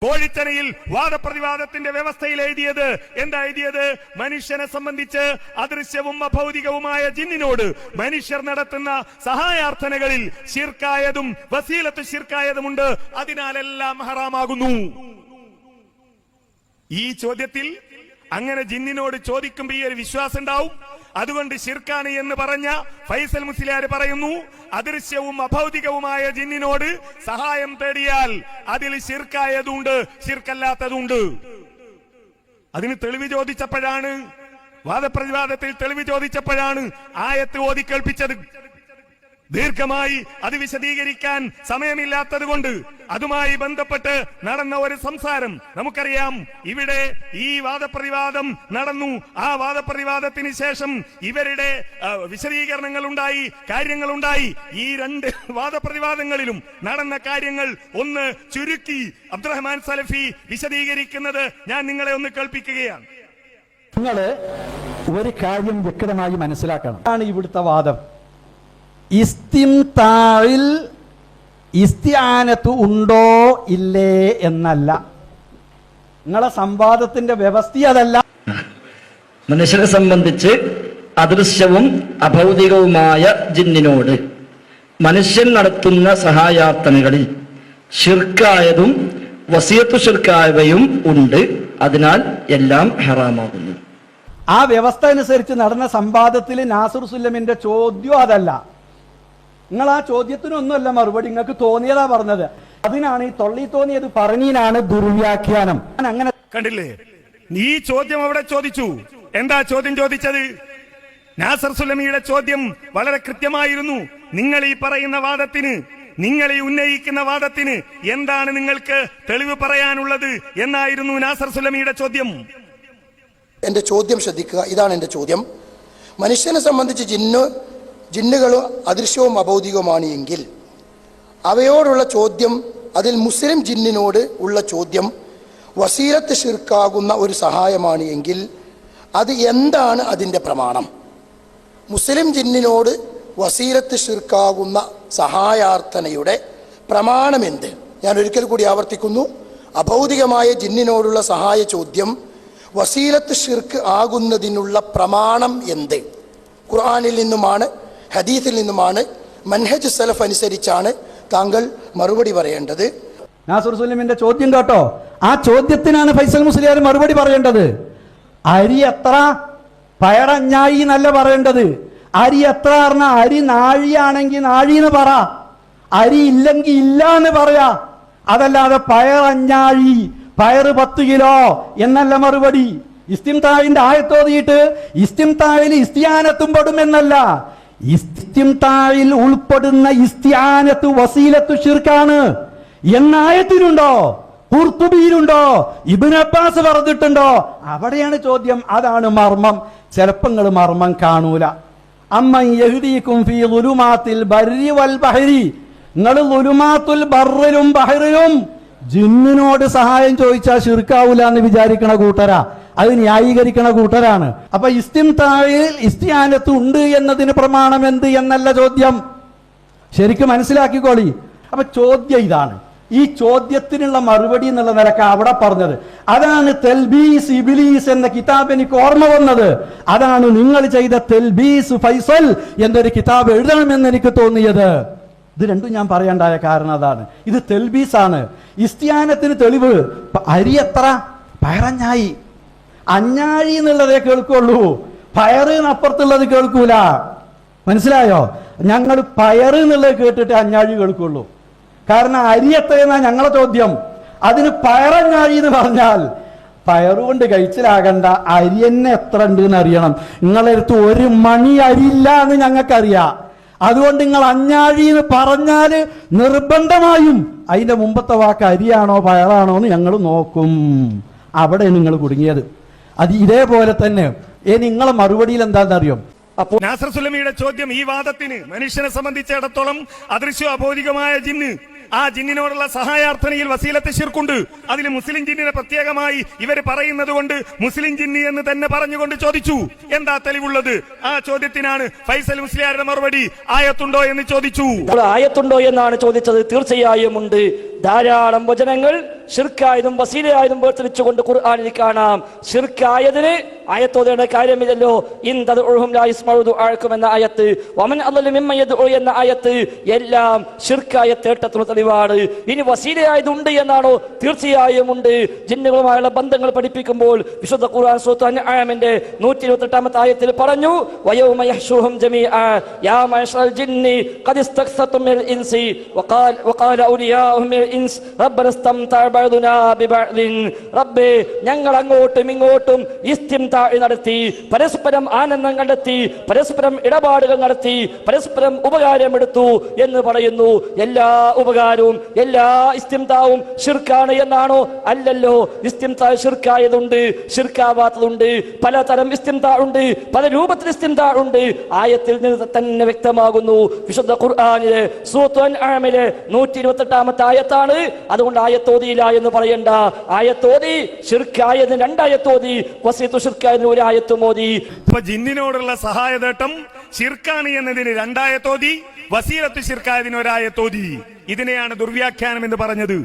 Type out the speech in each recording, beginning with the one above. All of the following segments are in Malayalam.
കോഴിത്തനയിൽ വാദപ്രതിവാദത്തിന്റെ വ്യവസ്ഥയിൽ എഴുതിയത് എന്താ എഴുതിയത്? മനുഷ്യനെ സംബന്ധിച്ച് അദൃശ്യവും അഭൗതികവുമായ ജിന്നിനോട് മനുഷ്യർ നടത്തുന്ന സഹായാർത്ഥനകളിൽ ശിർക്കായതും വസീലത്ത് ശിർക്കായതുമുണ്ട്, അതിനാലെല്ലാം ഹറാമാകുന്നു. ഈ ചോദ്യത്തിൽ അങ്ങനെ ജിന്നിനോട് ചോദിക്കുമ്പോൾ ഈ ഒരു വിശ്വാസം ഉണ്ടാവും. അതുകൊണ്ട് ശിർക്കാണ് എന്ന് പറഞ്ഞ ഫൈസൽ മുസ്ലിയാർ പറയുന്നു, അദൃശ്യവും അഭൗതികവുമായ ജിന്നിനോട് സഹായം തേടിയാൽ അതിൽ ശിർക്കായതുണ്ട്, ശിർക്കല്ലാത്തതുണ്ട്. അതിന് തെളിവ് ചോദിച്ചപ്പോഴാണ്, വാദപ്രതിവാദത്തിൽ തെളിവ് ചോദിച്ചപ്പോഴാണ് ആയത്ത് ഓതി കേൾപ്പിച്ചത്. ദീർഘമായി അത് വിശദീകരിക്കാൻ സമയമില്ലാത്തത് കൊണ്ട് അതുമായി ബന്ധപ്പെട്ട് നടന്ന ഒരു സംസാരം നമുക്കറിയാം. ഇവിടെ ഈ വാദപ്രതിവാദം നടന്നു. ആ വാദപ്രതിവാദത്തിന് ശേഷം ഇവരുടെ വിശദീകരണങ്ങൾ ഉണ്ടായി, കാര്യങ്ങളുണ്ടായി. ഈ രണ്ട് വാദപ്രതിവാദങ്ങളിലും നടന്ന കാര്യങ്ങൾ ഒന്ന് ചുരുക്കി അബ്ദുറഹ്മാൻ സലഫി വിശദീകരിക്കുന്നത് ഞാൻ നിങ്ങളെ ഒന്ന് കേൾപ്പിക്കുകയാണ്. നിങ്ങള് ഒരു കാര്യം വ്യക്തമായി മനസ്സിലാക്കണം. ആണ് ഇവിടുത്തെ വാദം. ഇസ്തിംതാഇൽ ഇസ്തിആനത്ത് ഉണ്ടോ ഇല്ലേ എന്നല്ല. നിങ്ങളെ സംവാദത്തിന്റെ വ്യവസ്ഥ അതല്ല. മനുഷ്യരെ സംബന്ധിച്ച് അദൃശ്യവും അഭൗതികവുമായ ജിന്നിനോട് മനുഷ്യൻ നടത്തുന്ന സഹായാർത്ഥനകളിൽ ശിർക്കായതും വസിയത്തു ശിർക്കായവയും ഉണ്ട്, അതിനാൽ എല്ലാം ഹറാമാകുന്നു. ആ വ്യവസ്ഥ അനുസരിച്ച് നടന്ന സംവാദത്തിൽ നാസിർ സുല്ലമിന്റെ ചോദ്യം അതല്ല. നിങ്ങൾ ആ ചോദ്യത്തിനൊന്നുമല്ല മറുപടി, നിങ്ങൾക്ക് തോന്നിയതാ പറഞ്ഞത്. അതിനാണ് ഈ തൊള്ളി തോന്നിയത് പറഞ്ഞതിനാണ് ദുർവ്യാഖ്യാനം. അങ്ങനെ കണ്ടില്ലേ? ഈ ചോദ്യം അവിടെ ചോദിച്ചു. എന്താ ചോദ്യം ചോദിച്ചത്? നാസിർ സുല്ലമിയുടെ ചോദ്യം വളരെ കൃത്യമായിരുന്നു. നിങ്ങൾ ഈ പറയുന്ന വാദത്തിന്, നിങ്ങൾ ഈ ഉന്നയിക്കുന്ന വാദത്തിന് എന്താണ് നിങ്ങൾക്ക് തെളിവ് പറയാനുള്ളത് എന്നായിരുന്നു നാസിർ സുല്ലമിയുടെ ചോദ്യം. എന്റെ ചോദ്യം ശ്രദ്ധിക്കുക, ഇതാണ് എന്റെ ചോദ്യം. മനുഷ്യനെ സംബന്ധിച്ച് ജിന്നുകൾ അദൃശ്യവും അഭൗതികവുമാണ് എങ്കിൽ അവയോടുള്ള ചോദ്യം, അതിൽ മുസ്ലിം ജിന്നിനോട് ഉള്ള ചോദ്യം വസീലത്ത് ശിർക്കാകുന്ന ഒരു സഹായമാണ് എങ്കിൽ അത് എന്താണ് അതിൻ്റെ പ്രമാണം? മുസ്ലിം ജിന്നിനോട് വസീലത്ത് ശിർക്കാകുന്ന സഹായാർത്ഥനയുടെ പ്രമാണം എന്ത്? ഞാൻ ഒരിക്കൽ കൂടി ആവർത്തിക്കുന്നു, അഭൗതികമായ ജിന്നിനോടുള്ള സഹായ ചോദ്യം വസീലത്ത് ശിർക്ക് ആകുന്നതിനുള്ള പ്രമാണം എന്ത്? ഖുർആനിൽ നിന്നുമാണ്, ഹദീസിൽ നിന്നുമാണ്, മൻഹജ് സലഫ് അനുസരിച്ചാണ് താങ്കൾ മറുപടി പറയേണ്ടത്. നാസിർ സുല്ലമിന്റെ ചോദ്യം കേട്ടോ, ആ ചോദ്യത്തിനാണ് ഫൈസൽ മുസ്ലിയാർ മറുപടി പറയേണ്ടത്. അരി എത്ര, പയറഞ്ഞായി എന്നല്ല പറയേണ്ടത്. അരി എത്ര പറഞ്ഞാൽ അരി നാഴിയാണെങ്കിൽ നാഴിന്ന് പറ, അരി ഇല്ലെങ്കിൽ ഇല്ല എന്ന് പറയാ. അതല്ലാതെ പയറഞ്ഞാഴി, പയറ് 10 കിലോ എന്നല്ല മറുപടി. ഇസ്തിംതാഇന്റെ ആയത്തോതിയിട്ട് ഇസ്തിംതാഇൽ ഇസ്തിആനത്തും പെടും എന്നല്ല. ഇസ്തിംതാഇൽ ഉൾപ്പെടുന്ന ഇസ്തിആനത്ത് വസീലത്തു ശിർക്കാണ് എന്ന ആയത്തിനുണ്ടോ? ഖുർതുബിയിലുണ്ടോ? ഇബ്നു അബ്ബാസ് പറഞ്ഞിട്ടുണ്ടോ? അവിടെയാണ് ചോദ്യം. അതാണ് മർമ്മം. ചിലപ്പോൾ നിങ്ങൾ മർമ്മം കാണൂല. അമ്മൻ യഹ്ദീകും ഫീ ളുലുമാത്തിൽ ബർരി വൽ ബഹരി, നിങ്ങൾ ളുലുമാത്തുൽ ബർറിലും ബഹറിലും ജിന്നിനോട് സഹായം ചോദിച്ചാൽ ശിർക്കാവൂല എന്ന് വിചാരിക്കണ കൂട്ടരാ, അത് ന്യായീകരിക്കണ കൂട്ടരാണ്. അപ്പൊ ഇസ്തിംതാഇൽ ഇസ്തിആനത്ത് ഉണ്ട് എന്നതിന് പ്രമാണം എന്ത് എന്നല്ല ചോദ്യം. ശരിക്കും മനസ്സിലാക്കിക്കോളി. അപ്പൊ ചോദ്യം ഇതാണ്. ഈ ചോദ്യത്തിനുള്ള മറുപടി എന്നുള്ള നിലക്ക് അവിടെ പറഞ്ഞത് അതാണ്. തെൽബീസ് ഇബ്ലീസ് എന്ന കിതാബ് എനിക്ക് ഓർമ്മ വന്നത്. അതാണ് നിങ്ങൾ ചെയ്ത തെൽബീസ് ഫൈസൽ എന്നൊരു കിതാബ് എഴുതണമെന്ന് എനിക്ക് തോന്നിയത്. ഇത് രണ്ടും ഞാൻ പറയേണ്ടായ കാരണം അതാണ്. ഇത് തെൽബീസാണ്. ഇസ്തിആനത്തിന് തെളിവ് അരി എത്ര, പയറഞ്ഞായി. അഞ്ഞാഴി എന്നുള്ളതേ കേൾക്കുള്ളൂ, പയറിനപ്പുറത്തുള്ളത് കേൾക്കൂല. മനസ്സിലായോ? ഞങ്ങൾ പയറ് എന്നുള്ളത് കേട്ടിട്ട് അഞ്ഞാഴി കേൾക്കുള്ളൂ. കാരണം അരി എത്രയെന്നാ ഞങ്ങളെ ചോദ്യം. അതിന് പയറഞ്ഞാഴി എന്ന് പറഞ്ഞാൽ പയറുകൊണ്ട് കഴിച്ചിലാകണ്ട, അരി തന്നെ എത്ര ഉണ്ട് എന്ന് അറിയണം. നിങ്ങളടുത്ത് ഒരു മണി അരിയില്ല എന്ന് ഞങ്ങൾക്കറിയാം. അതുകൊണ്ട് നിങ്ങൾ അഞ്ഞാഴി എന്ന് പറഞ്ഞാൽ നിർബന്ധമായും അതിന്റെ മുമ്പത്തെ വാക്ക് അരിയാണോ പയറാണോ എന്ന് ഞങ്ങൾ നോക്കും. അവിടെ നിങ്ങൾ കുടുങ്ങിയത്. അത് ഇതേപോലെ തന്നെ നിങ്ങളെ മറുപടിയിൽ എന്താണെന്നറിയോ? അപ്പോൾ നാസിർ സുല്ലമിയുടെ ചോദ്യം, ഈ വാദത്തിന് മനുഷ്യനെ സംബന്ധിച്ചിടത്തോളം അദൃശ്യ അഭൗതികമായ ജിന്ന്, ആ ജിന്നിനോടുള്ള സഹായാർത്ഥനയിൽ വസീലത്ത് ശിർക്കുണ്ട്, അതിൽ മുസ്ലിം ജിന്നിനെ പ്രത്യേകമായി ഇവർ പറയുന്നത് കൊണ്ട് മുസ്ലിം ജിന്നി എന്ന് തന്നെ പറഞ്ഞുകൊണ്ട് ചോദിച്ചു. എന്താ തെളിവുള്ളത്? ആ ചോദ്യത്തിനാണ് ഫൈസൽ മുസ്ലിയാരുടെ മറുപടി ആയത്തുണ്ടോ എന്ന് ചോദിച്ചു. ആയത്തുണ്ടോ എന്നാണ് ചോദിച്ചത്. തീർച്ചയായും ഉണ്ട്. ധാരാളം വചനങ്ങൾ ശിർക്കായതും വസീലയായതും വേർതിരിച്ചുകൊണ്ട് ഖുർആനിൽ കാണാം. ശിർക്കായതിന് ആയത്തോതേണ്ട കാര്യമില്ലല്ലോ. എന്ന ആയത്ത്, വമൻ അളലു മിമ്മൻ യദ്ഉ എന്ന ആയത്ത് എല്ലാം ശിർക്കായ തേട്ടത്തിന് തെളിവാണ്. ഇനി വസീലയായതുണ്ട് എന്നാണോ? തീർച്ചയായും ഉണ്ട്. ജിന്നുകളുമായുള്ള ബന്ധങ്ങൾ പഠിപ്പിക്കുമ്പോൾ വിശുദ്ധ ഖുർആൻ സൂറത്തുൽ അൻആമിന്റെ 128 ആയത്തിൽ പറഞ്ഞു, വയൗമ യഹ്ശുറുഹും ജമീഅ യാ മഅശറൽ ജിന്നി ഖദ് ഇസ്തക്സതും മിനൽ ഇൻസി വഖാല ഔലിയാഉഹും മിനൽ ഇൻസ് റബ്ബന ഇസ്തംതഅ ബഅദുനാ ബിബഅദിൻ. റബ്ബേ, ഞങ്ങൾ അങ്ങോട്ടും ഇങ്ങോട്ടും ഇസ്തിംതാ നടത്തി, പരസ്പരം ആനന്ദം കണ്ടെത്തി, പരസ്പരം ഇടപാടുകൾ നടത്തി, പരസ്പരം ഉപകാരമെടുത്തു എന്ന് പറയുന്നു. എല്ലാ ഉപകാരവും എല്ലാ ഇസ്തിംതാവും ശിർക്കാണ് എന്നാണോ? അല്ലല്ലോ. ഇസ്തിംതാ ശിർക്കായതുണ്ട്, ശിർക്കാവാത്തതുണ്ട്. പലതരം ഇസ്തിംതാ ഉണ്ട്, പല രൂപത്തിൽ ഇസ്തിംതാ ഉണ്ട്. ആയത്തിൽ നിന്ന് തന്നെ വ്യക്തമാകുന്നു. വിശുദ്ധ ഖുർആനിലെ സൂറത്തുൽ അൻആമിലെ 128 ആയത്താണ്. അതുകൊണ്ട് ആയത്തോതിയില്ല എന്ന് പറയണ്ട. ആയത്തോതി ശിർക്കായതിന് 2 ആയത്തോതി, വസീയത്തു ശിർക്കായതിന് 1 ആയത്ത് മോദി. ഇപ്പൊ ജിന്നിനോടുള്ള സഹായതേട്ടം ശിർക്കാണ് എന്നതിന് 2 ആയത്തോതി, വസീലത്തു ശിർക്കായതിന് 1 ആയത്തോതി. ഇതിനെയാണ് ദുർവ്യാഖ്യാനം എന്ന് പറഞ്ഞത്.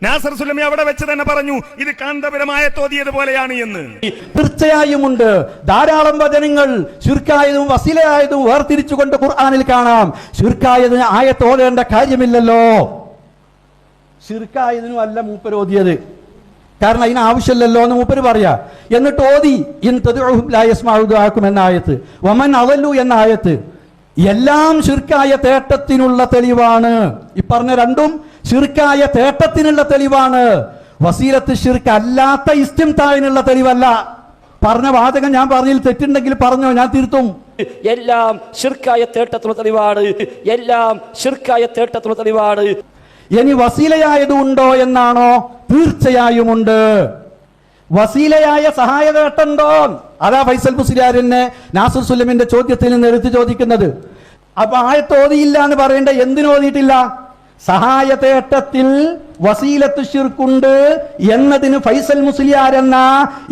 നാസർ സുലമി അവിടെ വെച്ച് തന്നെ പറഞ്ഞു, ഇത് കാന്തപുരമായ തോതിയത് പോലെയാണ് എന്ന്. തീർച്ചയായും ഉണ്ട്. ധാരാളം വചനങ്ങൾ ശിർക്കായതും വസീലയായതും വേർതിരിച്ചുകൊണ്ട് ഖുർആനിൽ കാണാം. ശിർക്കായതിന് ആയത്തോതേണ്ട കാര്യമില്ലല്ലോ. ശിർക്കായതിനും അല്ല മൂപ്പര് ഓതിയത്, കാരണം അതിന് ആവശ്യമില്ലല്ലോ എന്ന് മൂപ്പര് പറയാ. എന്നിട്ട് ഓതി ഇൻ തദ്ഉഹും ലാ യസ്മഉ ദുആക്കും എന്ന ആയത്ത്, വമൻ അളലു എന്ന ആയത്ത് എല്ലാം ശിർക്കായ തേട്ടത്തിനുള്ള തെളിവാണ്. ഈ പറഞ്ഞ രണ്ടും ശിർക്കായ തേട്ടത്തിനുള്ള തെളിവാണ്. വസീലത്ത് ശിർക്ക് അല്ലാത്ത ഇസ്തിംതാഇനുള്ള തെളിവല്ല. പറഞ്ഞ വാചകം ഞാൻ പറഞ്ഞതിൽ തെറ്റുണ്ടെങ്കിൽ പറഞ്ഞോ, ഞാൻ തിരുത്തും. എല്ലാം ശിർക്കായ തേട്ടത്തിനുള്ള തെളിവാണ്. എല്ലാം ശിർക്കായ തേട്ടത്തിനുള്ള തെളിവാണ്. ഇനി വസീലയായതുണ്ടോ എന്നാണോ? തീർച്ചയായും ഉണ്ട്. വസീലയായ സഹായതേട്ടുണ്ടോ? അതാ ഫൈസൽ മുസ്ലിയാരിനെ നാസർ സുലമിന്റെ ചോദ്യത്തിൽ നിന്ന് എടുത്തു ചോദിക്കുന്നത്. അപ്പൊ ആയത്തോതിയില്ല എന്ന് പറയേണ്ട, എന്തിനോതിയിട്ടില്ല? സഹായതേട്ടത്തിൽ വസീലത്ത് ശിർക്കുണ്ട് എന്നതിന് ഫൈസൽ മുസ്ലിയാർ എന്ന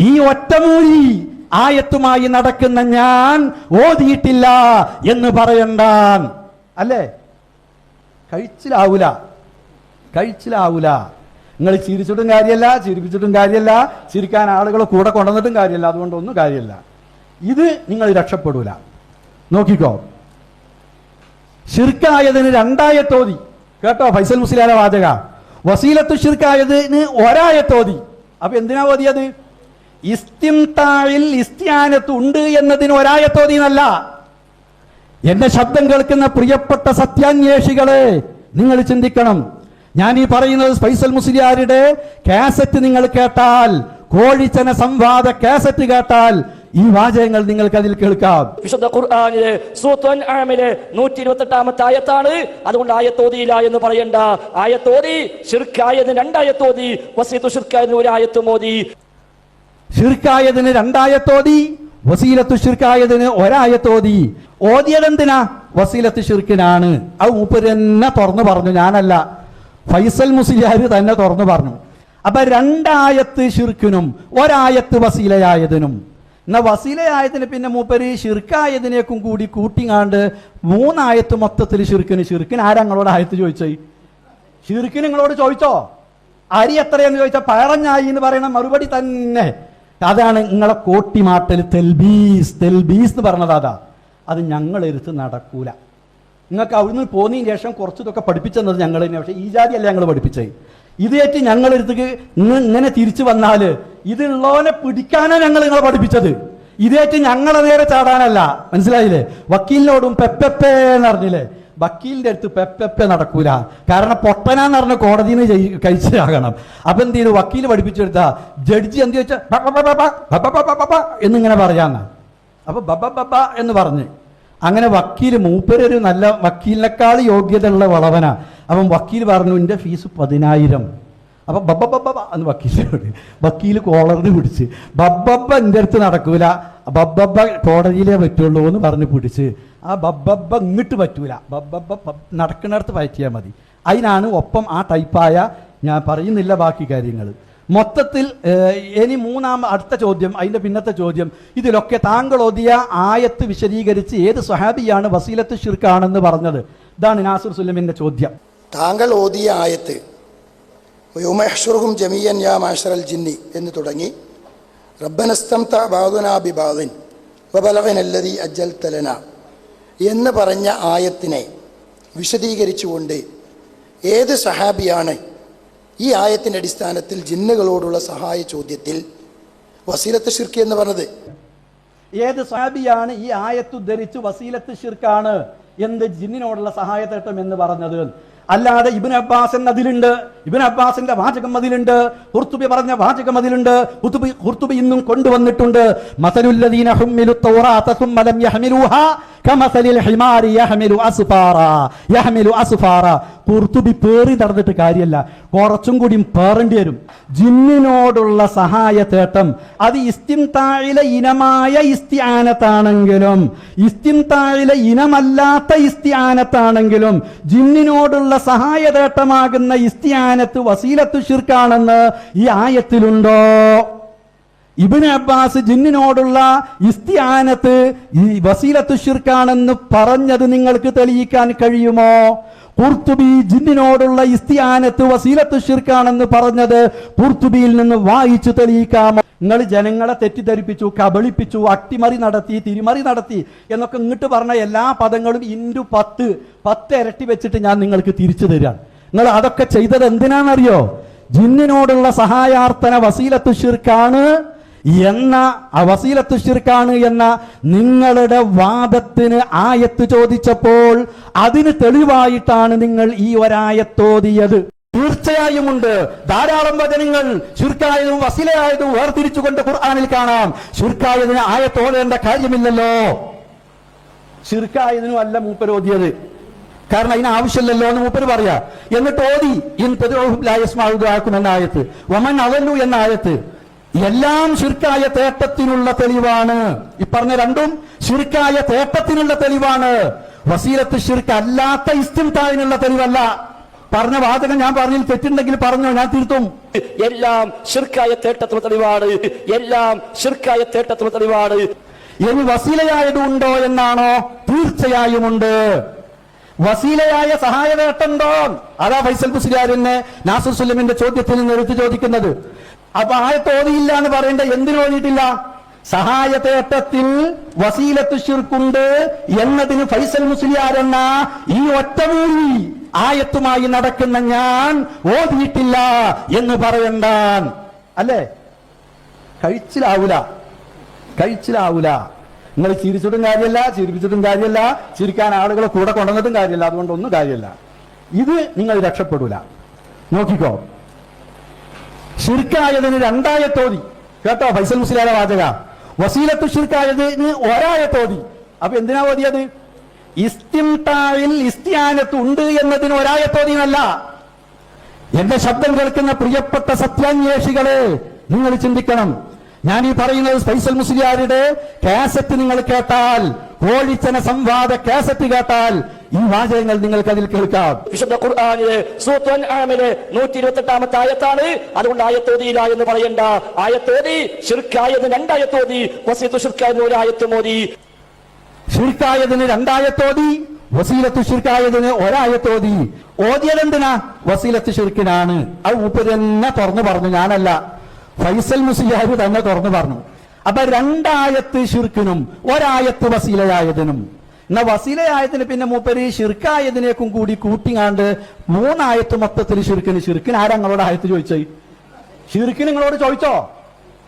ഈ ഒറ്റമൂലി ആയത്തുമായി നടക്കുന്ന ഞാൻ ഓതിയിട്ടില്ല എന്ന് പറയണ്ടാൻ. അല്ലേ? കഴിച്ചിലാവൂല. നിങ്ങൾ ചിരിച്ചിട്ടും കാര്യമല്ല, ചിരിപ്പിച്ചിട്ടും കാര്യമല്ല, ചിരിക്കാൻ ആളുകളെ കൂടെ കൊണ്ടുവന്നിട്ടും കാര്യമല്ല. അതുകൊണ്ടൊന്നും കാര്യമില്ല. ഇത് നിങ്ങൾ രക്ഷപ്പെടൂല. നോക്കിക്കോ, ശിർക്കായതിന് 2 ആയത്തോതി. കേട്ടോ ഫൈസൽ മുസ്ലിയാരെ വാചക. വസീലത്തു ശിർക്കായതിന് 1 ആയത്തോതി. അപ്പൊ എന്തിനാ ഓതിയത്? ഇസ്തിംതാഇൽ ഇസ്തിആനത്ത് ഉണ്ട് എന്നതിന് 1 ആയത്തോതി എന്നല്ല. എന്റെ ശബ്ദം കേൾക്കുന്ന പ്രിയപ്പെട്ട സത്യാന്വേഷികളെ, നിങ്ങൾ ചിന്തിക്കണം. ഞാൻ ഈ പറയുന്നത് ഫൈസൽ മുസ്ലിയാരുടെ കാസറ്റ് നിങ്ങൾ കേട്ടാൽ, കോഴിച്ചന സംവാദ കാസറ്റ് കേട്ടാൽ ഈ വാചകങ്ങൾ നിങ്ങൾക്ക് അതിൽ കേൾക്കാം. വിശുദ്ധ ഖുർആനിലെ സൂറത്തുൽ അൻആമിലെ 128 ആയത്താണ്. അതുകൊണ്ട് ആയത്തോതിയില്ല എന്ന് പറയണ്ട. ആയത്തോതി ശിർക്കായതിന് 2 ആയത്തോതി, വസീലത്തു ശിർക്കായതിന് 1 ആയത്ത് മോദി. ശിർക്കായതിന് 2 ആയത്തോതി, വസീലത്തു ശിർക്കായതിന് 1 ആയത്തോതി. ഓതിയതെന്തിനാ? വസീലത്ത് ശിർക്കിനാണ്. അത് മൂപ്പര് തന്നെ തുറന്നു പറഞ്ഞു, ഞാനല്ല. ഫൈസൽ മുസ്ലിയാർ തന്നെ തുറന്നു പറഞ്ഞു. അപ്പൊ 2 ആയത്ത് ശിർക്കിനും 1 ആയത്ത് വസീലയായതിനും. എന്നാ വസീലയായതിന് പിന്നെ മൂപ്പര് ശിർക്കായതിനേക്കും കൂടി കൂട്ടിങ്ങാണ്ട് 3 ആയത്ത് മൊത്തത്തിൽ ശിർക്കിന്. ശിർക്കിന് ആരാ നിങ്ങളോട് ആയത്ത് ചോദിച്ചേ? ശിർക്കിന് നിങ്ങളോട് ചോദിച്ചോ? അരി എത്രയെന്ന് ചോദിച്ചാൽ പയറഞ്ഞായി എന്ന് പറയണ മറുപടി തന്നെ. അതാണ് നിങ്ങളെ കോട്ടിമാട്ടൽ തെൽബീസ് എന്ന് പറഞ്ഞത്. അത് ഞങ്ങൾ എടുത്ത് നടക്കൂല. നിങ്ങൾക്ക് അവിടുന്ന് പോന്നതിന് ശേഷം കുറച്ചതൊക്കെ പഠിപ്പിച്ചെന്നത് ഞങ്ങൾ തന്നെ. പക്ഷേ ഈ ജാതിയല്ല ഞങ്ങൾ പഠിപ്പിച്ചത്. ഇതേറ്റ് ഞങ്ങളെടുത്തേക്ക് ഇങ്ങനെ തിരിച്ചു വന്നാൽ ഇതുള്ളവനെ പിടിക്കാനാണ് ഞങ്ങൾ നിങ്ങളെ പഠിപ്പിച്ചത്. ഇതേറ്റ് ഞങ്ങളെ നേരെ ചാടാനല്ല. മനസ്സിലായില്ലേ? വക്കീലിനോടും പെപ്പെപ്പേ എന്ന് പറഞ്ഞില്ലേ? വക്കീലിന്റെ അടുത്ത് പെപ്പെപ്പെ നടക്കൂല. കാരണം പൊട്ടനാന്ന് പറഞ്ഞ കോടതിയിൽ നിന്ന് കഴിച്ചാകണം. അപ്പൊ എന്ത് ചെയ്തു? വക്കീൽ പഠിപ്പിച്ചെടുത്ത ജഡ്ജി എന്ത് ചോദിച്ചാൽ എന്നിങ്ങനെ പറയാന്ന. അപ്പൊ ബബ എന്ന് പറഞ്ഞ് അങ്ങനെ വക്കീല് മൂപ്പരൊരു നല്ല വക്കീലിനേക്കാൾ യോഗ്യത ഉള്ള വളവനാ. അപ്പം വക്കീൽ പറഞ്ഞു എൻ്റെ ഫീസ് 10,000. അപ്പൊ ബബ്ബ എന്ന് വക്കീല് കോളറിന് പിടിച്ച് ബബ്ബ എൻ്റെ അടുത്ത് നടക്കൂല, ബബ്ബ കോടതിയിലേ പറ്റുള്ളൂ എന്ന് പറഞ്ഞ് പിടിച്ച് ആ ബബ്ബ ഇങ്ങോട്ട് പറ്റൂല, ബബ്ബ നടക്കുന്നിടത്ത് പറ്റിയാൽ മതി. അതിനാണ് ഒപ്പം ആ ടൈപ്പായ, ഞാൻ പറയുന്നില്ല ബാക്കി കാര്യങ്ങൾ. മൊത്തത്തിൽ ഇനി അടുത്ത ചോദ്യം, അതിൻ്റെ പിന്നത്തെ ചോദ്യം, ഇതിലൊക്കെ താങ്കൾ ഓതിയ ആയത്ത് വിശദീകരിച്ച് ഏത് സ്വഹാബിയാണ് വസീലത്ത് ശിർക്കാണെന്ന് പറഞ്ഞത്? ഇതാണ് നാസിർ സുലൈമിന്റെ ചോദ്യം. താങ്കൾ ഓതിയ ആയത്ത് യൗമയഹ്ശുറുഹും ജമീഅൻ യാ മാശറൽ ജിന്നി എന്ന് തുടങ്ങി റബ്ബനസ്തംത ബഅദുനാ ബിബഅദിൻ വബലഗനല്ലദീ അജ്ജൽത ലനാ എന്ന് പറഞ്ഞ ആയത്തിനെ വിശദീകരിച്ചുകൊണ്ട് ഏത് സഹാബിയാണ് ഈ ആയത്തിൻ്റെ അടിസ്ഥാനത്തിൽ ജിന്നുകളോടുള്ള സഹായ ചോദ്യത്തിൽ വസീലത്ത് ശിർക്ക് എന്ന് പറഞ്ഞത്? ഏത് സഹാബിയാണ് ഈ ആയത്ത് ഉദ്ധരിച്ച് വസീലത്ത് ശിർക്കാണ് എന്ത് ജിന്നിനോടുള്ള സഹായത്തേട്ടം എന്ന് പറഞ്ഞത്? അല്ലാതെ ഇബ്നു അബ്ബാസ് അതിലുണ്ട്, ഇബ്നു അബ്ബാസിന്റെ വാചകം അതിലുണ്ട്, ഖുർത്തുബി പറഞ്ഞ വാചകം അതിലുണ്ട്, ഖുർത്തുബി ഇന്നും കൊണ്ടുവന്നിട്ടുണ്ട്. മസലുല്ലദീന ഹുമ്മിലു തൗറാത സുമ്മ ലം യഹ്മിലുഹാ കമസലിൽ ഹിമാരി യഹ്മിലു അസ്ഫാറ. ഖുർത്തുബി പേറി നടന്നിട്ട് കാര്യമല്ല, കുറച്ചും കൂടി പേറേണ്ടി വരും. ജിന്നിനോടുള്ള സഹായ തേട്ടം അത് ഇസ്തിംതായിലെ ഇനമായ ഇസ്തിആനത്താണെങ്കിലും ഇസ്തിംതായിലെ ഇനമല്ലാത്ത ഇസ്തിആനത്താണെങ്കിലും ജിന്നിനോടുള്ള സഹായതേട്ടമാകുന്ന ഇസ്തിആനത്ത് വസീലത്തു ശിർക്കാണെന്ന് ഈ ആയത്തിലുണ്ടോ? ഇബ്നു അബ്ബാസ് ജിന്നിനോടുള്ള ഇസ്തിആനത്ത് ഈ വസീലത്തു ശിർക്കാണെന്ന് പറഞ്ഞത് നിങ്ങൾക്ക് തെളിയിക്കാൻ കഴിയുമോ? ഖുർത്തുബി ജിന്നിനോടുള്ള ഇസ്തിആനത്ത് വസീലത്തു ശിർക്കാണെന്ന് പറഞ്ഞത് ഖുർത്തുബിയിൽ നിന്ന് വായിച്ചു തെളിയിക്കാമോ? നിങ്ങൾ ജനങ്ങളെ തെറ്റിദ്ധരിപ്പിച്ചു, കബളിപ്പിച്ചു, അട്ടിമറി നടത്തി, തിരിമറി നടത്തി എന്നൊക്കെ ഇങ്ങോട്ട് പറഞ്ഞ എല്ലാ പദങ്ങളും ഇൻറ്റു 10 ഇരട്ടി വെച്ചിട്ട് ഞാൻ നിങ്ങൾക്ക് തിരിച്ചു തരാം. നിങ്ങൾ അതൊക്കെ ചെയ്തത് എന്തിനാണെന്നറിയോ? ജിന്നിനോടുള്ള സഹായാർത്ഥന വസീലത്തു ശിർക്കാണ് എന്ന വസീലത്തു ശിർക്കാണ് എന്ന നിങ്ങളുടെ വാദത്തിന് ആയത്ത് ചോദിച്ചപ്പോൾ അതിന് തെളിവായിട്ടാണ് നിങ്ങൾ ഈ ഒരായത്തോതിയത്. തീർച്ചയായും ഉണ്ട്, ധാരാളം വചനങ്ങൾ ശിർക്കായതും വസീലയായതും വേർതിരിച്ചുകൊണ്ട് ഖുർആനിൽ കാണാം. ശിർക്കായതിന് ആയത്തോടേണ്ട കാര്യമില്ലല്ലോ. ശിർക്കായതിനും അല്ല മൂപ്പര് ഓതിയത്, കാരണം അതിന് ആവശ്യമില്ലല്ലോ എന്ന് മൂപ്പര് പറയാ. എന്നിട്ട് ഓതി ഇൻ തദ്ഉഹും ലാ യസ്മഉ ദുആക്കും എന്ന ആയത്ത്, വമൻ അദല്ലു എന്ന ആയത്ത് എല്ലാം ശിർക്കായ തേട്ടത്തിനുള്ള തെളിവാണ്. ഈ പറഞ്ഞ രണ്ടും ശിർക്കായ തേട്ടത്തിനുള്ള തെളിവാണ്, വസീലത്ത് ശിർക്ക് അല്ലാത്ത ഇസ്തിംതാഇനുള്ള തെളിവല്ല. പറഞ്ഞ വാചകം ഞാൻ പറഞ്ഞതിൽ തെറ്റുണ്ടെങ്കിൽ പറഞ്ഞോ, ഞാൻ തിരുത്തും. എല്ലാം ശിർക്കായ തേട്ടത്തിനുള്ള തെളിവാണ്, എല്ലാം ശിർക്കായ തേട്ടത്തിനുള്ള തെളിവാണ്. ഇനി വസീലയായതുണ്ടോ എന്നാണോ? തീർച്ചയായും ഉണ്ട്. വസീലയായ സഹായതേട്ടുണ്ടോ? അതാ ഫൈസൽ മുസ്ലിയാരിനെ നാസർ സുല്ലമിന്റെ ചോദ്യത്തിൽ നിന്ന് എടുത്തു ചോദിക്കുന്നത്. അപ്പൊ ആയത്തോതിയില്ല എന്ന് പറയേണ്ട എന്തിനു ഓതിയിട്ടില്ല? സഹായതേട്ടത്തിൽ വസീലത്ത് ശിർക്കുണ്ട് എന്നതിന് ഫൈസൽ മുസ്ലിയാർ എന്ന ഈ ഒറ്റമൂലി ആയത്തുമായി നടക്കുന്ന ഞാൻ ഓതിയിട്ടില്ല എന്ന് പറയണ്ടാൻ. അല്ലേ? കഴിച്ചിലാവൂല. നിങ്ങൾ ചിരിച്ചിട്ടും കാര്യമല്ല, ചിരിപ്പിച്ചിട്ടും കാര്യമല്ല, ചിരിക്കാൻ ആളുകളെ കൂടെ കൊണ്ടുവന്നിട്ടും കാര്യമല്ല, അതുകൊണ്ടൊന്നും കാര്യമല്ല. ഇത് നിങ്ങൾ രക്ഷപ്പെടൂല. നോക്കിക്കോ, ശിർക്കായതിന് 2 ആയത്തോതി കേട്ടോ. ഫൈസൽ മുസ്ലിയാരെ വാചക വസീലത്തു ശിർക്കായതിന് 1 ആയത്തോതി. അപ്പൊ എന്തിനാ ഓതിയത്? ഇസ്തിംതാഇൽ ഇസ്തിആനത്ത് ഉണ്ട് എന്നതിന് 1 ആയത്തോതിയല്ല. എന്റെ ശബ്ദം കേൾക്കുന്ന പ്രിയപ്പെട്ട സത്യാന്വേഷികളെ, നിങ്ങൾ ചിന്തിക്കണം. ഞാൻ ഈ പറയുന്നത് ഫൈസൽ മുസ്ലിയാരുടെ കാസറ്റ് നിങ്ങൾ കേട്ടാൽ, കോഴിച്ചന സംവാദ കാസറ്റ് കേട്ടാൽ ഈ വാചകങ്ങൾ നിങ്ങൾക്ക് അതിൽ കേൾക്കാം. വിശുദ്ധ ഖുർആനിലെ സൂറത്തുൽ അൻആമിലെ 128-ാമത്തെ ആയത്താണ്. അതുകൊണ്ട് ആയത്തോതിയില്ല എന്ന് പറയണ്ട. ആയത്തോതി ശിർക്കായതിന് 2 ആയത്തോതി, വസീലത്തു ശിർക്കായതിന് 1 ആയത്തും ഓതി. ശിർക്കായതിന് 2 ആയത്തോതി, വസീലത്തു ശിർക്കായതിന് 1 ആയത്തോതി. ഓതിയത് എന്തിനാ? വസീലത്ത് ശിർക്കിനാണ്. അത് മൂപ്പര് തന്നെ തുറന്നു പറഞ്ഞു, ഞാനല്ല. ഫൈസൽ മുസ്ലിയാർ തന്നെ തുറന്നു പറഞ്ഞു. അപ്പൊ 2 ആയത്ത് ശിർക്കിനും 1 ആയത്ത് വസീലയായതിനും. എന്നാ വസീലയായതിന് പിന്നെ മൂപ്പര് ശിർക്കായതിനേക്കും കൂടി കൂട്ടിങ്ങാണ്ട് 3 ആയത്ത് മൊത്തത്തിൽ ശിർക്കിന്. ശിർക്കിന് ആരാ നിങ്ങളോട് ആയത്ത് ചോദിച്ചത്? ശിർക്കിന് നിങ്ങളോട് ചോദിച്ചോ?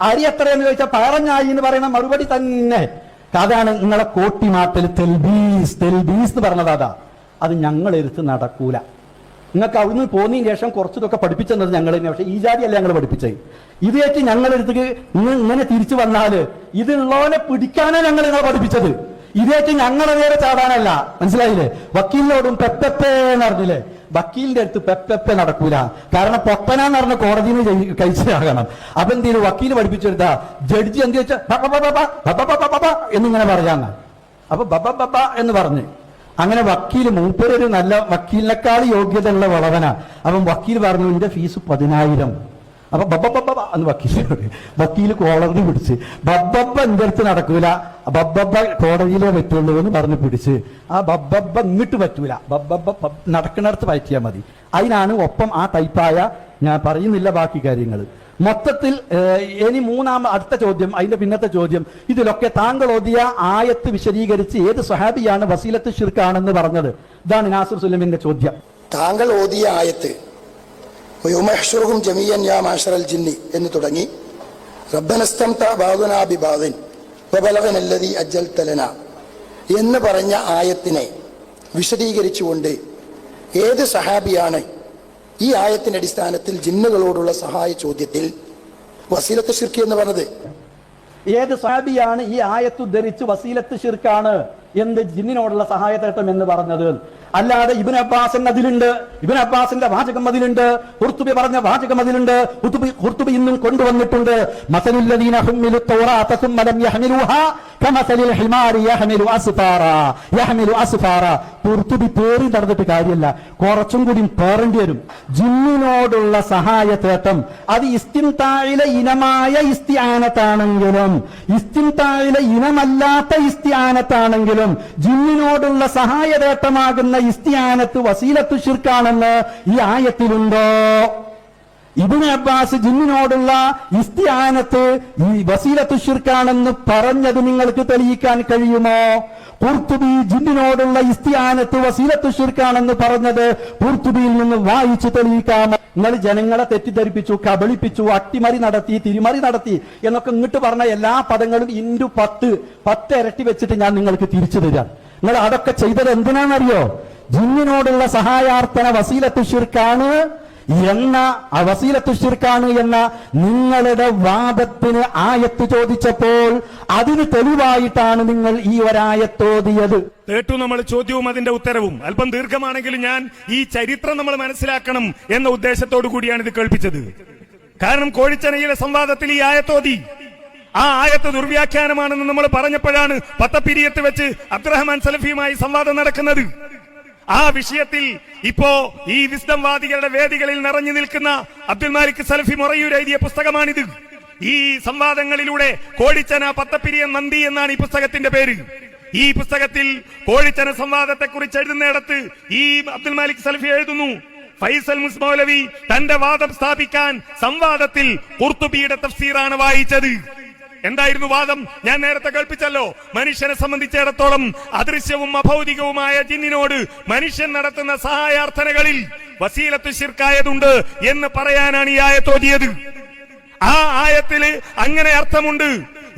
അരി എത്രയെന്ന് ചോദിച്ചാൽ പയറഞ്ഞായി എന്ന് പറയുന്ന മറുപടി തന്നെ. അതാണ് നിങ്ങളെ കോട്ടിമാട്ടൽ തെൽബീസ് എന്ന് പറഞ്ഞത്. അതാ അത് ഞങ്ങളെടുത്ത് നടക്കൂല. നിങ്ങൾക്ക് അവിടുന്ന് പോന്നതിന് ശേഷം കുറച്ചതൊക്കെ പഠിപ്പിച്ചെന്നത് ഞങ്ങൾ തന്നെ. പക്ഷെ ഈ ജാതിയല്ല ഞങ്ങൾ പഠിപ്പിച്ചത്. ഇതേറ്റ് ഞങ്ങളെടുത്തേക്ക് ഇങ്ങനെ തിരിച്ചു വന്നാല് ഇതുള്ളവനെ പിടിക്കാനാണ് ഞങ്ങൾ നിങ്ങളെ പഠിപ്പിച്ചത്. ഇതേറ്റ് ഞങ്ങളെ നേരെ ചാടാനല്ല. മനസ്സിലായില്ലേ? വക്കീലിനോടും പെപ്പെന്ന് പറഞ്ഞില്ലേ? വക്കീലിന്റെ അടുത്ത് പെപ്പെപ്പെ നടക്കൂല. കാരണം പൊട്ടനാന്ന് പറഞ്ഞ കോടതിയിൽ നിന്ന് കഴിച്ചാകണം. അപ്പൊ എന്ത് ചെയ്തു? വക്കീല് പഠിപ്പിച്ചെടുത്താ ജഡ്ജി എന്ത് വെച്ചാൽ എന്നിങ്ങനെ പറയാന്ന്. അപ്പൊ ബബ എന്ന് പറഞ്ഞ് അങ്ങനെ വക്കീല് മൂപ്പരൊരു നല്ല വക്കീലിനേക്കാൾ യോഗ്യത ഉള്ള വളവനാ. അപ്പം വക്കീൽ പറഞ്ഞു എന്റെ ഫീസ് 10,000. അപ്പൊ ബബ്ബ എന്ന് വക്കീല് കോടതി പിടിച്ച് ബബ്ബ എന്റെ അടുത്ത് നടക്കൂല, ബബ്ബ കോടതിയിലേ പറ്റുള്ളൂ എന്ന് പറഞ്ഞ് പിടിച്ച് ആ ബബ്ബ ഇങ്ങോട്ട് പറ്റൂല, ബബ്ബ നടക്കുന്നിടത്ത് പറ്റിയാൽ മതി. അതിനാണ് ഒപ്പം ആ ടൈപ്പായ ഞാൻ പറയുന്നില്ല ബാക്കി കാര്യങ്ങൾ. മൊത്തത്തിൽ ഇനി അടുത്ത ചോദ്യം, അതിന്റെ പിന്നത്തെ ചോദ്യം, ഇതിലൊക്കെ താങ്കൾ ഓതിയ ആയത്ത് വിശദീകരിച്ച് ഏത് സ്വഹാബിയാണ് വസീലത്ത് ശിർക്കാണെന്ന് പറഞ്ഞത്? ഇതാണ് നാസിർ സുലൈമിന്റെ ചോദ്യം. താങ്കൾ ഓതിയ ആയത്ത് യൗമഹ്ശുറുഹും ജമീഅൻ യാ മാശറൽ ജിന്നി എന്ന് തുടങ്ങി റബ്ബനസ്തംത ബഅദുനാ ബിബഅദിൻ വബലഗനല്ലദീ അജ്ജൽത ലനാ എന്ന് പറഞ്ഞ ആയത്തിനെ വിശദീകരിച്ചുകൊണ്ട് ഏത് സഹാബിയാണ് ഈ ആയത്തിന്റെ അടിസ്ഥാനത്തിൽ ജിന്നുകളോടുള്ള സഹായ ചോദ്യത്തിൽ വസീലത്ത് ശിർക്ക് എന്ന് പറഞ്ഞത്? ഏത് സഹാബിയാണ് ഈ ആയത്ത് ഉദ്ധരിച്ച് വസീലത്ത് ശിർക്കാണ് എന്ത് ജിന്നിനോടുള്ള സഹായത്തേട്ടം എന്ന് പറഞ്ഞത്? അല്ലാതെ ഇബ്നു അബ്ബാസ് അതിലുണ്ട്, ഇബ്നു അബ്ബാസിന്റെ വാചകം അതിലുണ്ട്, ഖുർത്തുബി പറഞ്ഞ വാചകം അതിലുണ്ട്, ഖുർത്തുബി ഇന്നും കൊണ്ടുവന്നിട്ടുണ്ട്. മസലുല്ലദീന ഹുമ്മിലു തൗറാത സുമ്മ ലം യഹ്മിലുഹാ കമസലിൽ ഹിമാരി യഹ്മിലു അസ്ഫാറ. ഖുർത്തുബി പേറി നടന്നിട്ട് കാര്യമല്ല, കുറച്ചും കൂടി പേറേണ്ടി വരും. ജിന്നിനോടുള്ള സഹായത്തേട്ടം അത് ഇസ്തിംതായിലെ ഇനമായ ഇസ്തിആനത്താണെങ്കിലും ഇസ്തിംതായിലെ ഇനമല്ലാത്ത ഇസ്തിആനത്താണെങ്കിലും ജിന്നിനോടുള്ള സഹായതേട്ടമാകുന്ന ഇസ്തിആനത്ത് വസീലത്തു ശിർക്കാണെന്ന് ഈ ആയത്തിലുണ്ടോ? ഇബ്നു അബ്ബാസ് ജിന്നിനോടുള്ള ഇസ്തിആനത്ത് ഈ വസീലത്തു ശിർക്കാണെന്ന് പറഞ്ഞത് നിങ്ങൾക്ക് തെളിയിക്കാൻ കഴിയുമോ? ഖുർത്തുബി ജിന്നിനോടുള്ള ഇസ്തിആനത്ത് വസീലത്തു ശിർക്കാണെന്ന് പറഞ്ഞത് ഖുർത്തുബിയിൽ നിന്ന് വായിച്ച് തെളിയിക്കാമോ? നിങ്ങൾ ജനങ്ങളെ തെറ്റിദ്ധരിപ്പിച്ചു, കബളിപ്പിച്ചു, അട്ടിമറി നടത്തി, തിരിമറി നടത്തി എന്നൊക്കെ ഇങ്ങോട്ട് പറഞ്ഞ എല്ലാ പദങ്ങളും ഇൻറ്റു 10 ഇരട്ടി വെച്ചിട്ട് ഞാൻ നിങ്ങൾക്ക് തിരിച്ചു തരാം. നിങ്ങൾ അതൊക്കെ ചെയ്തത് എന്തിനാണെന്നറിയോ? ജിന്നിനോടുള്ള സഹായാർത്ഥന വസീലത്തു ശിർക്കാണ് എന്ന വസീലത്തു ശിർക്കാണ് എന്ന നിങ്ങളുടെ വാദത്തിന് ആയത്ത് ചോദിച്ചപ്പോൾ അതിന് തെളിവായിട്ടാണ് നിങ്ങൾ ഈ ഒരായത്തോതിയത്. കേട്ടു നമ്മൾ ചോദ്യവും അതിന്റെ ഉത്തരവും. അല്പം ദീർഘമാണെങ്കിലും ഞാൻ ഈ ചരിത്രം നമ്മൾ മനസ്സിലാക്കണം എന്ന ഉദ്ദേശത്തോടു കൂടിയാണ് ഇത് കേൾപ്പിച്ചത്. കാരണം കോഴിച്ചനയിലെ സംവാദത്തിൽ ഈ ആയത്തോതി, ആ ആയത്ത് ദുർവ്യാഖ്യാനമാണെന്ന് നമ്മൾ പറഞ്ഞപ്പോഴാണ് പത്തപ്പിരിയത്ത് വെച്ച് അബ്ദുറഹ്മാൻ സലഫിയുമായി സംവാദം നടക്കുന്നത്. ആ വിഷയത്തിൽ ഇപ്പോ ഈ വിസ്ഡംവാദികളുടെ വേദികളിൽ നിറഞ്ഞു നിൽക്കുന്ന അബ്ദുൽ മാലിക് സലഫി മൊറയൂർ എഴുതിയ പുസ്തകമാണിത്. ഈ സംവാദങ്ങളിലൂടെ കോഴിച്ചന പത്തപ്പിരിയൻ നന്ദി എന്നാണ് ഈ പുസ്തകത്തിന്റെ പേര്. ഈ പുസ്തകത്തിൽ കോഴിച്ചന സംവാദത്തെ കുറിച്ച് എഴുതുന്നിടത്ത് ഈ അബ്ദുൽ മാലിക് സലഫി എഴുതുന്നു, ഫൈസൽ മുസ്മൗലവി തന്റെ വാദം സ്ഥാപിക്കാൻ സംവാദത്തിൽ ഖുർത്തുബിയുടെ തഫ്സീറാണ് വായിച്ചത്. എന്തായിരുന്നു വാദം? ഞാൻ നേരത്തെ കൽപ്പിച്ചല്ലോ. മനുഷ്യനെ സംബന്ധിച്ചിടത്തോളം അദൃശ്യവും അഭൗതികവുമായ ജിന്നിനോട് മനുഷ്യൻ നടത്തുന്ന സഹായാർത്ഥനകളിൽ വസീലത്ത് ശിർക്കായതുണ്ട് എന്ന് പറയാനാണ് ഈ ആയത്തോതിയത്. ആ ആയത്തില് അങ്ങനെ അർത്ഥമുണ്ട്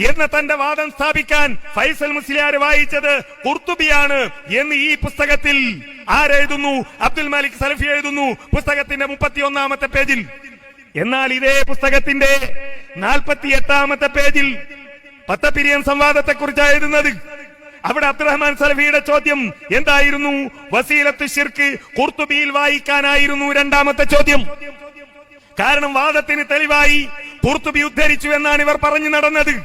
എന്ന് തന്റെ വാദം സ്ഥാപിക്കാൻ ഫൈസൽ മുസ്ലിയാർ വായിച്ചത് ഖുർത്തുബിയാണ് എന്ന് ഈ പുസ്തകത്തിൽ ആരെഴുതുന്നു? അബ്ദുൽ മാലിക് സലഫി എഴുതുന്നു, പുസ്തകത്തിന്റെ 31-ാമത്തെ പേജിൽ. എന്നാൽ ഇതേ പുസ്തകത്തിന്റെ 48-ാമത്തെ പേജിൽ പത്തപ്പിരിയൻ സംവാദത്തെ കുറിച്ച് എഴുതുന്നത്. അവിടെ അബ്ദുറഹ്മാൻ സലഫിയുടെ ചോദ്യം എന്തായിരുന്നു? വസീലത്ത് ശിർക്ക് ഖുർത്തുബിയിൽ വായിക്കാനായിരുന്നു 2-ാമത്തെ ചോദ്യം. കാരണം വാദത്തിന് തെളിവായി ഖുർത്തുബി ഉദ്ധരിച്ചു എന്നാണ് ഇവർ പറഞ്ഞു നടന്നത്.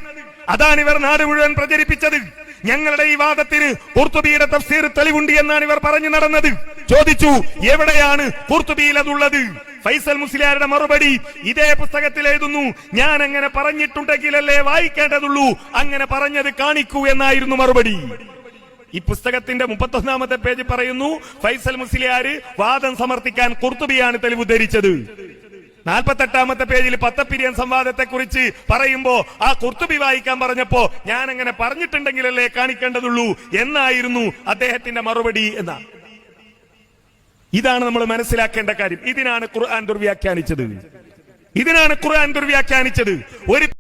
അതാണ് ഇവർ നാട് മുഴുവൻ പ്രചരിപ്പിച്ചത്. ഞങ്ങളുടെ ഈ വാദത്തിന് ഖുർത്തുബിയുടെ തഫ്സീർ തെളിവുണ്ട് എന്നാണ് ഇവർ പറഞ്ഞു നടന്നത്. ചോദിച്ചു, എവിടെയാണ് ഖുർത്തുബിയിൽ അതുള്ളത്? ഫൈസൽ മുസ്ലിയാരുടെ മറുപടി ഇതേ പുസ്തകത്തിൽ എഴുതുന്നു, ഞാൻ അങ്ങനെ പറഞ്ഞിട്ടുണ്ടെങ്കിലല്ലേ വായിക്കേണ്ടതുള്ളൂ, അങ്ങനെ പറഞ്ഞത് കാണിക്കൂ എന്നായിരുന്നു മറുപടി. ഈ പുസ്തകത്തിന്റെ 31-ാമത്തെ പേജ് പറയുന്നു, ഫൈസൽ മുസ്ലിയാർ വാദം സമർത്ഥിക്കാൻ ഖുർത്തുബിയാണ് തെളിവ് ധരിച്ചത്. 48-ാമത്തെ പേജിൽ പത്തപ്പിരിയൻ സംവാദത്തെ കുറിച്ച് പറയുമ്പോ ആ ഖുർത്തുബി വായിക്കാൻ പറഞ്ഞപ്പോ ഞാൻ അങ്ങനെ പറഞ്ഞിട്ടുണ്ടെങ്കിലല്ലേ കാണിക്കേണ്ടതുള്ളൂ എന്നായിരുന്നു അദ്ദേഹത്തിന്റെ മറുപടി എന്ന. ഇതാണ് നമ്മൾ മനസ്സിലാക്കേണ്ട കാര്യം. ഇതിനാണ് ഖുർആൻ ദുർവ്യാഖ്യാനിച്ചത്. ഒരു